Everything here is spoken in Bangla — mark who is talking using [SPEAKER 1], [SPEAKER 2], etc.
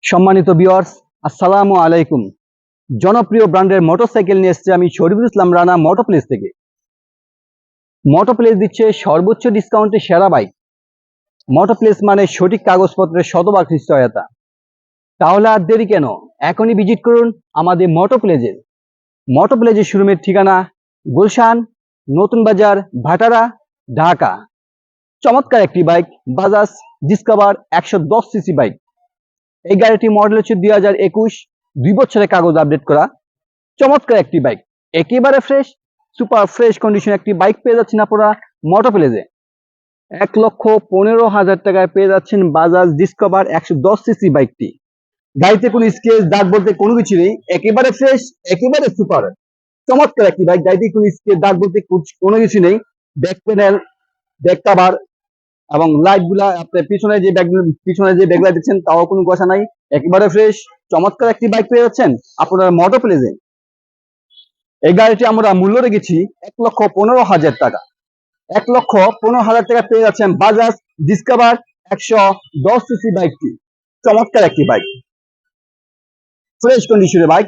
[SPEAKER 1] সম্মানিত ভিউয়ার্স, আসসালামু আলাইকুম। জনপ্রিয় ব্র্যান্ডের মোটরসাইকেল নিয়ে এসেছি আমি শরীফুল ইসলাম রানা মোটরপ্লেস থেকে। মোটরপ্লেস দিচ্ছে সর্বোচ্চ ডিসকাউন্টে সেরা বাইক। মোটরপ্লেস মানে সঠিক কাগজপত্রের শতভাগ নিশ্চয়তা। তাহলে আর দেরি কেন, এখনই ভিজিট করুন আমাদের মোটরপ্লেজের। মোটরপ্লেজের শোরুমের ঠিকানা গুলশান, নতুন বাজার, ভাটারা, ঢাকা। চমৎকার একটি bike, Bajaj discover 110 CC bike. এই গাড়িটি মডেল হচ্ছে 2021, 2 বছরের কাগজ আপডেট করা। চমৎকার একটি বাইক, একেবারে ফ্রেশ, সুপার ফ্রেশ কন্ডিশন একটি বাইক পেয়ে যাচ্ছেন আপনারা মোটরপ্লেজে। 1,15,000 টাকায় পেয়ে যাচ্ছেন বাজাজ ডিসকভার 110 সিসি বাইকটি। গাড়িতে কোনো স্কেচ দাগ বলতে কোনো কিছু নেই, একেবারে ফ্রেশ, একেবারে সুপার। চমৎকার একটি বাইক, গাড়িতে কোনো স্কেচ দাগ বলতে কোনো কিছু নেই। ব্যাক প্যানেল, ব্যাক কভার এবং লাইট গুলা আপনার পিছনে যে ব্যাগ লাইট দিচ্ছেন তাও কোনো কথা নাই, একেবারে ফ্রেশ। চমৎকার একটি বাইক পেয়ে যাচ্ছেন আপনারা মোটরপ্লেজে। এই গাড়িটি আমরা মূল্য রেখেছি 1,15,000 টাকা। 1,15,000 টাকা পেয়ে যাচ্ছেন বাজাজ ডিসকভার 110 সিসি বাইকটি। চমৎকার একটি বাইক, ফ্রেশ কন্ডিশনের বাইক,